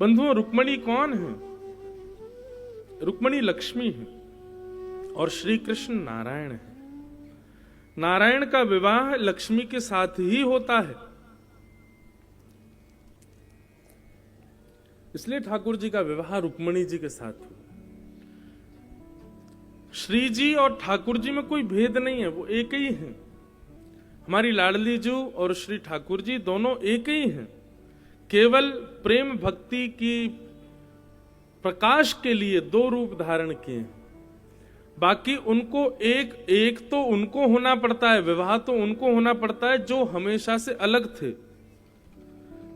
बंधुओं, रुक्मणी कौन है? रुक्मणी लक्ष्मी है और श्री कृष्ण नारायण है। नारायण का विवाह लक्ष्मी के साथ ही होता है, इसलिए ठाकुर जी का विवाह रुक्मणी जी के साथ हुआ। श्री जी और ठाकुर जी में कोई भेद नहीं है, वो एक ही हैं। हमारी लाडली जी और श्री ठाकुर जी दोनों एक ही हैं, केवल प्रेम भक्ति की प्रकाश के लिए दो रूप धारण किए। बाकी उनको एक तो उनको होना पड़ता है, विवाह तो उनको होना पड़ता है जो हमेशा से अलग थे।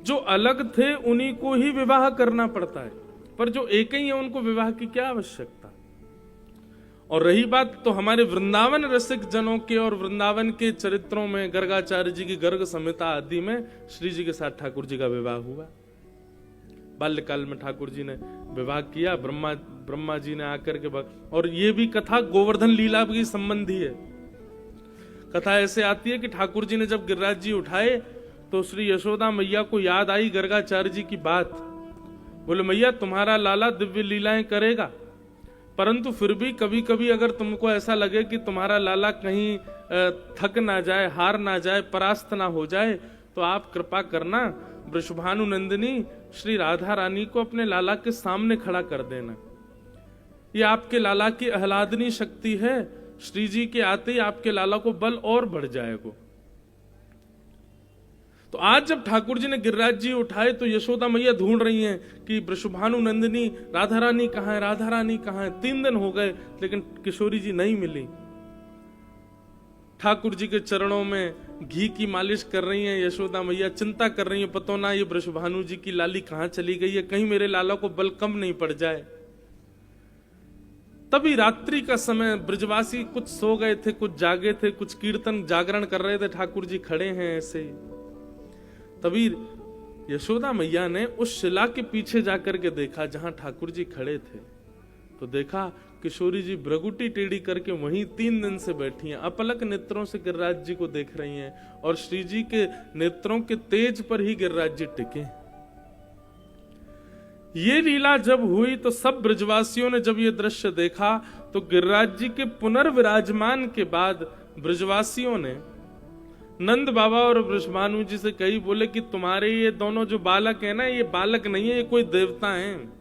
जो अलग थे उन्हीं को ही विवाह करना पड़ता है, पर जो एक ही है उनको विवाह की क्या आवश्यकता। और रही बात तो हमारे वृंदावन रसिक जनों के और वृंदावन के चरित्रों में, गर्गाचार्य जी की गर्ग संहिता आदि में श्री जी के साथ ठाकुर जी का विवाह हुआ। बाल्यकाल में ठाकुर जी ने विवाह किया, ब्रह्मा जी ने आकर के और ये भी कथा गोवर्धन लीला की संबंधी है। कथा ऐसे आती है कि ठाकुर जी ने जब गिरिराज जी उठाए तो श्री यशोदा मैया को याद आई गर्गाचार्य जी की बात। बोले, मैया तुम्हारा लाला दिव्य लीलाएं करेगा, परंतु फिर भी कभी कभी अगर तुमको ऐसा लगे कि तुम्हारा लाला कहीं थक ना जाए, हार ना जाए, परास्त ना हो जाए, तो आप कृपा करना वृषभानु नंदिनी श्री राधा रानी को अपने लाला के सामने खड़ा कर देना। ये आपके लाला की आह्लादनी शक्ति है, श्री जी के आते ही आपके लाला को बल और बढ़ जाएगा। तो आज जब ठाकुर जी ने गिरिराज जी उठाए तो यशोदा मैया ढूंढ रही हैं कि वृषभानु नंदिनी राधा रानी कहाँ है, राधा रानी कहाँ है। 3 दिन हो गए लेकिन किशोरी जी नहीं मिली। ठाकुर जी के चरणों में घी की मालिश कर रही हैं यशोदा मैया, चिंता कर रही हैं, पतो ना ये वृषभानु जी की लाली कहाँ चली गई है, कहीं मेरे लाला को बल कम नहीं पड़ जाए। तभी रात्रि का समय, ब्रजवासी कुछ सो गए थे, कुछ जागे थे, कुछ कीर्तन जागरण कर रहे थे, ठाकुर जी खड़े हैं ऐसे। तभी यशोदा मैया ने उस शिला के पीछे जाकर के देखा जहां ठाकुर जी खड़े थे, तो देखा किशोरी जी भ्रगुटी टेढ़ी करके वहीं 3 दिन से बैठी हैं, अपलक नेत्रों से गिरिराज जी को देख रही हैं और श्री जी के नेत्रों के तेज पर ही गिरिराज जी टिके। ये लीला जब हुई तो सब ब्रजवासियों ने जब ये दृश्य देखा तो गिरिराज जी के पुनर्विराजमान के बाद ब्रजवासियों ने नंद बाबा और वृषभानु जी से कही, बोले कि तुम्हारे ये दोनों जो बालक है ना, ये बालक नहीं है, ये कोई देवता हैं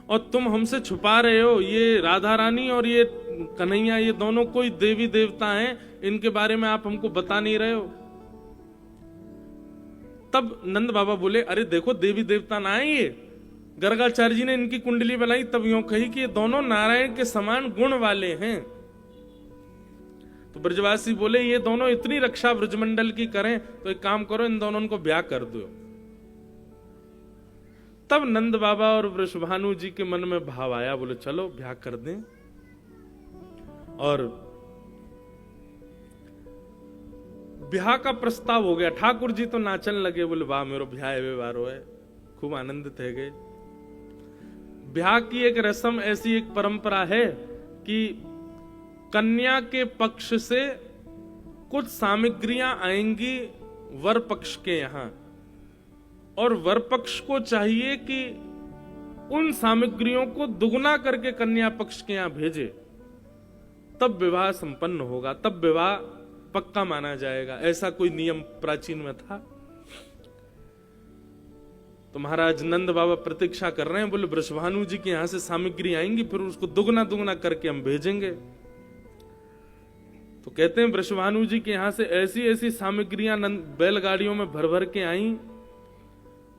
और तुम हमसे छुपा रहे हो। ये राधा रानी और ये कन्हैया, ये दोनों कोई देवी देवता हैं, इनके बारे में आप हमको बता नहीं रहे हो। तब नंद बाबा बोले, अरे देखो देवी देवता ना है ये, गर्गाचार्य जी ने इनकी कुंडली बनाई तब यूं कही कि ये दोनों नारायण के समान गुण वाले हैं। तो ब्रजवासी बोले, ये दोनों इतनी रक्षा ब्रजमंडल की करें तो एक काम करो, इन दोनों को ब्याह कर दो। तब नंद बाबा और वृषभानु जी के मन में भाव आया, बोले चलो ब्याह कर दें। और ब्याह का प्रस्ताव हो गया। ठाकुर जी तो नाचन लगे, बोले वाह मेरो ब्याह है, वारो है, खूब आनंदित है गए। ब्याह की एक रस्म, ऐसी एक परंपरा है कि कन्या के पक्ष से कुछ सामग्रियां आएंगी वर पक्ष के यहां, और वर पक्ष को चाहिए कि उन सामग्रियों को दुगना करके कन्या पक्ष के यहां भेजे, तब विवाह संपन्न होगा, तब विवाह पक्का माना जाएगा। ऐसा कोई नियम प्राचीन में था। तो महाराज नंद बाबा प्रतीक्षा कर रहे हैं, बोले वृषभानु जी के यहां से सामग्री आएंगी, फिर उसको दुगना दुगना करके हम भेजेंगे। तो कहते हैं वृषभानु जी के यहां से ऐसी ऐसी सामग्रियां बैलगाड़ियों में भर भर के आई,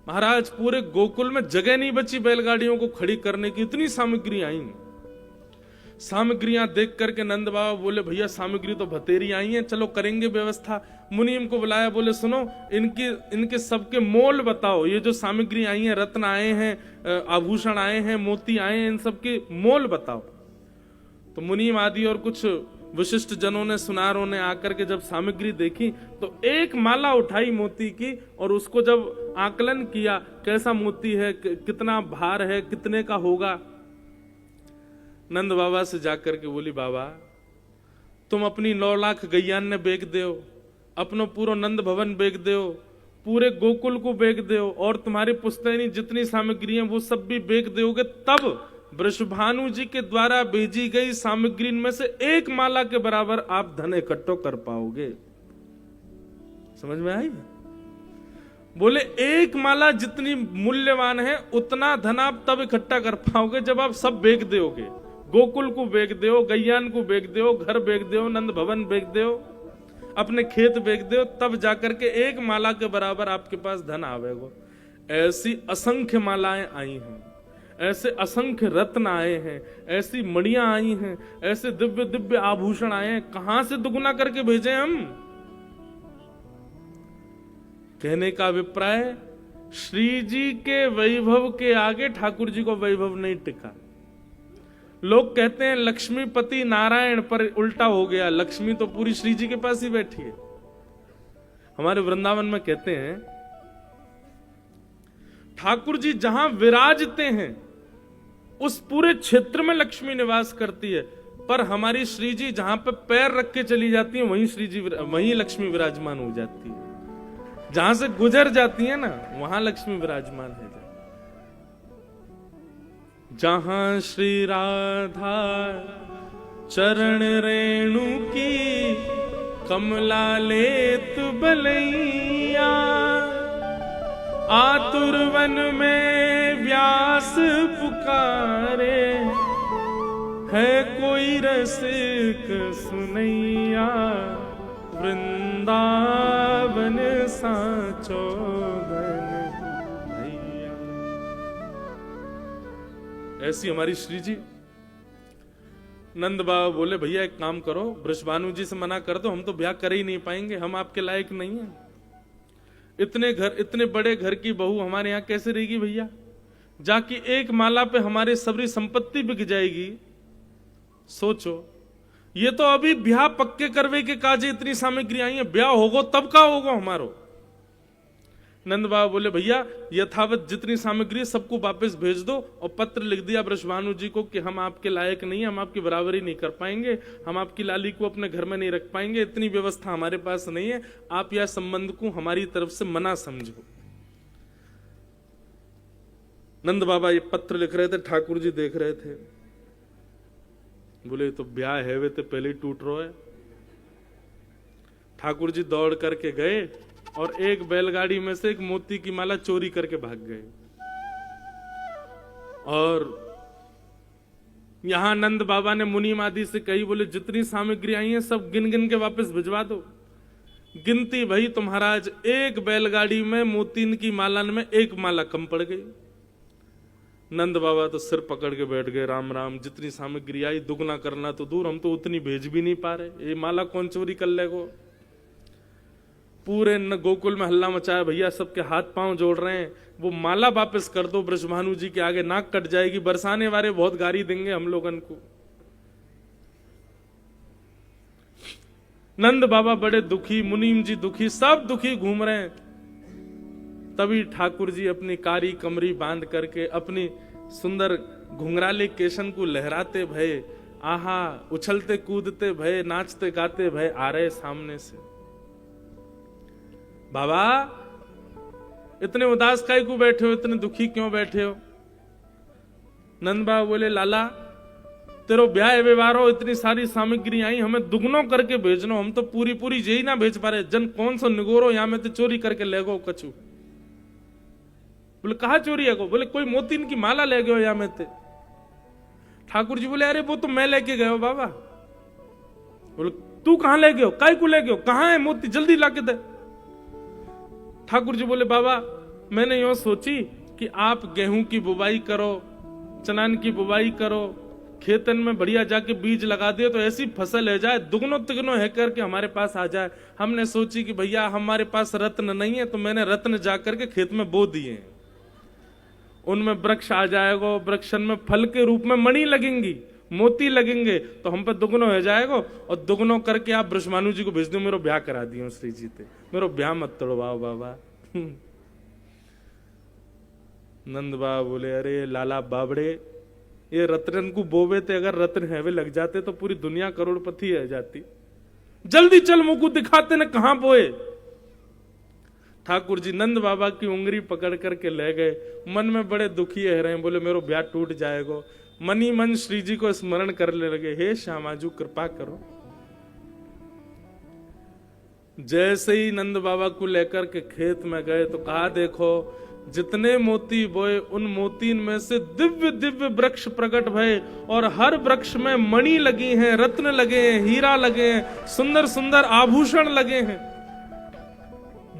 महाराज पूरे गोकुल में जगह नहीं बची बैलगाड़ियों को खड़ी करने की, इतनी सामग्री आई। सामग्रियां देख करके नंद बाबा बोले, भैया सामग्री तो बतेरी आई है, चलो करेंगे व्यवस्था। मुनीम को बुलाया, बोले सुनो, इनके सबके मोल बताओ, ये जो सामग्री आई है, रत्न आए हैं, आभूषण आए हैं, मोती आए हैं, इन सबके मोल बताओ। तो मुनीम आदि और कुछ विशिष्ट जनों ने, सुनारों ने आकर के जब सामग्री देखी तो एक माला उठाई मोती की, और उसको जब आकलन किया कैसा मोती है, कितना भार है, कितने का होगा, नंद बाबा से जाकर के बोली, बाबा तुम अपनी 9 लाख गैयान ने बेच दो, अपनो पूरा नंद भवन बेच दो, पूरे गोकुल को बेच दो और तुम्हारी पुश्तैनी जितनी सामग्री है वो सब भी बेच दोगे, तब वृषभानु जी के द्वारा भेजी गई सामग्री में से एक माला के बराबर आप धन इकट्ठा कर पाओगे। समझ में आई? बोले एक माला जितनी मूल्यवान है उतना धन आप तब इकट्ठा कर पाओगे जब आप सब बेच दोगे। गोकुल को बेच दो, गैयान को बेच दो, घर बेच दो, नंद भवन बेच दो, अपने खेत बेच दो, तब जाकर के एक माला के बराबर आपके पास धन आवेगा। ऐसी असंख्य मालाएं आई हैं, ऐसे असंख्य रत्न आए हैं, ऐसी मणियां आई हैं, ऐसे दिव्य दिव्य आभूषण आए हैं, कहां से दुगुना करके भेजे हम? कहने का अभिप्राय, श्री जी के वैभव के आगे ठाकुर जी को वैभव नहीं टिका। लोग कहते हैं लक्ष्मीपति नारायण, पर उल्टा हो गया, लक्ष्मी तो पूरी श्री जी के पास ही बैठी है। हमारे वृंदावन में कहते हैं ठाकुर जी जहां विराजते हैं उस पूरे क्षेत्र में लक्ष्मी निवास करती है, पर हमारी श्री जी जहां पे पैर रख के चली जाती है वहीं श्री जी, वहीं लक्ष्मी विराजमान हो जाती है। जहां से गुजर जाती है ना वहां लक्ष्मी विराजमान है। जहां श्री राधा चरण रेणु की कमला लेत बलैया, आतुर वन में व्यास पुकारे, है कोई रसिक सुनैया, वृंदावन साचो भैया। ऐसी हमारी श्री जी। नंद बाबा बोले भैया एक काम करो, वृषभानु जी से मना कर दो, हम तो ब्याह कर ही नहीं पाएंगे, हम आपके लायक नहीं हैं। इतने घर, इतने बड़े घर की बहू हमारे यहाँ कैसे रहेगी भैया? जाके एक माला पे हमारी सबरी संपत्ति बिक जाएगी। सोचो, ये तो अभी ब्याह पक्के करवे के काजे इतनी सामग्री आई है, ब्याह होगो तब का होगा हमारो। नंद बाबा बोले भैया यथावत जितनी सामग्री है सबको वापस भेज दो, और पत्र लिख दिया वृषभानु जी को कि हम आपके लायक नहीं है, हम आपकी बराबरी नहीं कर पाएंगे, हम आपकी लाली को अपने घर में नहीं रख पाएंगे, इतनी व्यवस्था हमारे पास नहीं है, आप यह संबंध को हमारी तरफ से मना समझो। नंद बाबा ये पत्र लिख रहे थे, ठाकुर जी देख रहे थे, बोले तो ब्याह है वे तो पहले ही टूट रहा है। ठाकुर जी दौड़ करके गए और एक बैलगाड़ी में से एक मोती की माला चोरी करके भाग गए। और यहां नंद बाबा ने मुनीम आदि से कही, बोले जितनी सामग्री आई है सब गिन गिन के वापस भिजवा दो। गिनती भई तो महाराज एक बैलगाड़ी में मोतीन की माला में एक माला कम पड़ गई। नंद बाबा तो सिर पकड़ के बैठ गए, राम राम, जितनी सामग्री आई दुगना करना तो दूर, हम तो उतनी भेज भी नहीं पा रहे, ये माला कौन चोरी कर लेगो। पूरे गोकुल में हल्ला मचाया, भैया सबके हाथ पांव जोड़ रहे हैं, वो माला वापस कर दो, वृषभानु जी के आगे नाक कट जाएगी, बरसाने वाले बहुत गाली देंगे हम लोगन को। नंद बाबा बड़े दुखी, मुनीम जी दुखी, सब दुखी घूम रहे हैं। तभी ठाकुर जी अपनी कारी कमरी बांध करके अपनी सुंदर घुंघराले केशन को लहराते भये, आहा उछलते कूदते भये, नाचते गाते भये आ रहे सामने से। बाबा इतने उदास काहे को बैठे हो, इतने दुखी क्यों बैठे हो? नंद बाबा बोले लाला तेरो ब्याह व्यवहार हो, इतनी सारी सामग्री आई, हमें दुगनों करके भेजनो, हम तो पूरी पूरी यही ना भेज पा रहे, जन कौन सा निगोरो यहाँ में तो चोरी करके ले गो कछु। बोले कहा चोरी है को? बोले कोई मोतीन की माला ले गयो यहाँ में थे। ठाकुर जी बोले अरे वो तो मैं लेके गयो बाबा। बोले तू कहां ले गयो, काय को ले गयो, कहां है मोती, जल्दी लाके दे। ठाकुर जी बोले बाबा मैंने यो सोची कि आप गेहूं की बुवाई करो, चनान की बुवाई करो, खेतन में बढ़िया जाके बीज लगा दिए तो ऐसी फसल है जाए, दुगनों तिगनों है करके हमारे पास आ जाए। हमने सोची कि भैया हमारे पास रत्न नहीं है, तो मैंने रत्न जाकर के खेत में बो दिए, उनमें वृक्ष आ जाएगा, वृक्षन में फल के रूप में मणि लगेंगी, मोती लगेंगे, तो हम पे दुगनो हो जाएगा, और दुगनो करके आप वृषभानु जी को भेज दो, मेरा ब्याह करा दियो श्री जी ते, मेरा ब्याह मत तोड़वाओ बाबा। नंद बाबा बोले अरे लाला बाबड़े, ये रत्न को बोवे थे, अगर रत्न हैवे लग जाते तो पूरी दुनिया करोड़पति है जाती। जल्दी चल मुझको दिखाते न कहां बोए। ठाकुर जी नंद बाबा की उंगली पकड़ करके ले गए। मन में बड़े दुखी है रहे, बोले मेरो ब्याह टूट जाएगा। मन ही मन श्री जी को स्मरण करने लगे, हे श्यामाजू कृपा करो। जैसे ही नंद बाबा को लेकर के खेत में गए तो कहा, देखो जितने मोती बोए उन मोतीन में से दिव्य दिव्य वृक्ष प्रकट भये, और हर वृक्ष में मणि लगी हैं, रत्न लगे हैं, हीरा लगे हैं, सुंदर सुंदर आभूषण लगे हैं।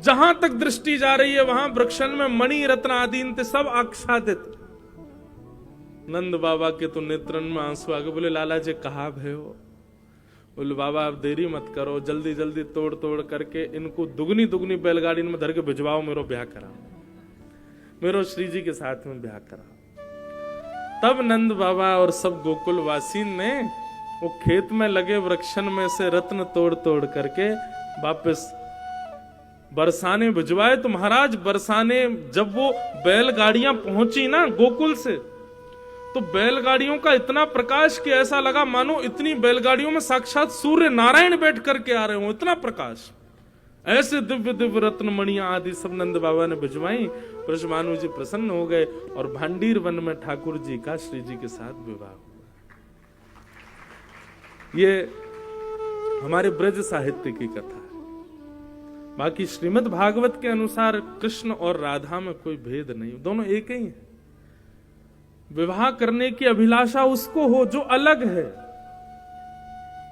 जहां तक दृष्टि जा रही है वहां वृक्षन में मणि रत्न आदि थे, सब आच्छादित। नंद बाबा के तो नेत्रन में आंसू आ गए। बोले लाला जी कहा भय हो? बोले बाबा आप देरी मत करो, जल्दी जल्दी तोड़ तोड़ करके इनको दुगनी दुगनी बैलगाड़ी में धर के भिजवाओ, मेरो ब्याह कराओ, मेरो श्री जी के साथ में ब्याह कराओ। तब नंद बाबा और सब गोकुल वासी ने वो खेत में लगे वृक्षन में से रत्न तोड़ तोड़ करके वापस बरसाने भिजवाए। तो महाराज बरसाने जब वो बैलगाड़ियां पहुंची ना गोकुल से, तो बैलगाड़ियों का इतना प्रकाश कि ऐसा लगा मानो इतनी बैलगाड़ियों में साक्षात सूर्य नारायण बैठ करके आ रहे हो, इतना प्रकाश। ऐसे दिव्य दिव्य रत्न मणियां आदि सब नंद बाबा ने भिजवाई। ब्रजमानु जी प्रसन्न हो गए और भांडीर वन में ठाकुर जी का श्री जी के साथ विवाह हुआ। ये हमारे ब्रज साहित्य की कथा है। बाकी श्रीमद् भागवत के अनुसार कृष्ण और राधा में कोई भेद नहीं, दोनों एक ही हैं। विवाह करने की अभिलाषा उसको हो जो अलग है,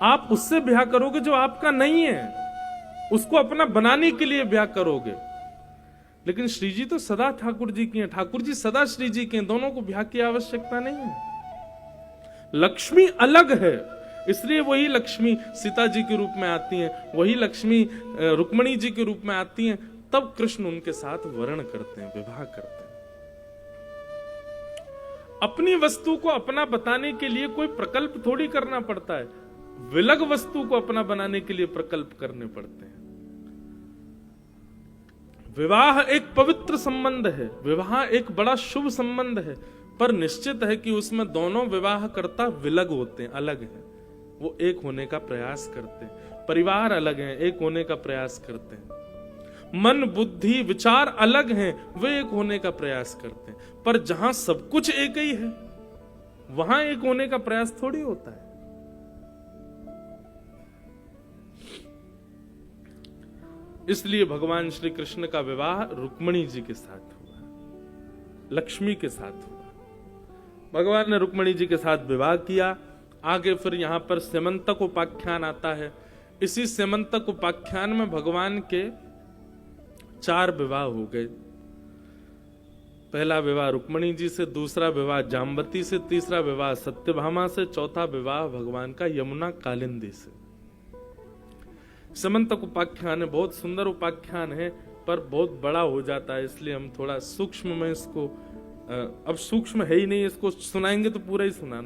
आप उससे ब्याह करोगे जो आपका नहीं है, उसको अपना बनाने के लिए ब्याह करोगे। लेकिन श्री जी तो सदा ठाकुर जी की हैं, ठाकुर जी सदा श्री जी के हैं, दोनों को ब्याह की आवश्यकता नहीं है। लक्ष्मी अलग है, इसलिए वही लक्ष्मी सीता जी के रूप में आती हैं, वही लक्ष्मी रुक्मणी जी के रूप में आती हैं। तब कृष्ण उनके साथ वर्ण करते हैं, विवाह करते हैं। अपनी वस्तु को अपना बताने के लिए कोई प्रकल्प थोड़ी करना पड़ता है, विलग वस्तु को अपना बनाने के लिए प्रकल्प करने पड़ते हैं। विवाह एक पवित्र संबंध है, विवाह एक बड़ा शुभ संबंध है, पर निश्चित है कि उसमें दोनों विवाह करता विलग होते हैं, अलग हैं। वो एक होने का प्रयास करते हैं। परिवार अलग है, एक होने का प्रयास करते हैं। मन बुद्धि विचार अलग हैं, वे एक होने का प्रयास करते हैं। पर जहां सब कुछ एक ही है वहां एक होने का प्रयास थोड़ी होता है। इसलिए भगवान श्री कृष्ण का विवाह रुक्मणी जी के साथ हुआ, लक्ष्मी के साथ हुआ। भगवान ने रुक्मणी जी के साथ विवाह किया। आगे फिर यहां पर सेमंतक उपाख्यान आता है। इसी सेमंतक उपाख्यान में भगवान के 4 विवाह हो गए। पहला विवाह रुक्मणी जी से, दूसरा विवाह जाम्बती से, तीसरा विवाह सत्यभामा से, चौथा विवाह भगवान का यमुना कालिंदी से। सेमंतक उपाख्यान है, बहुत सुंदर उपाख्यान है, पर बहुत बड़ा हो जाता है, इसलिए हम थोड़ा सूक्ष्म में इसको, अब सूक्ष्म है ही नहीं, इसको सुनाएंगे तो पूरा ही सुनाना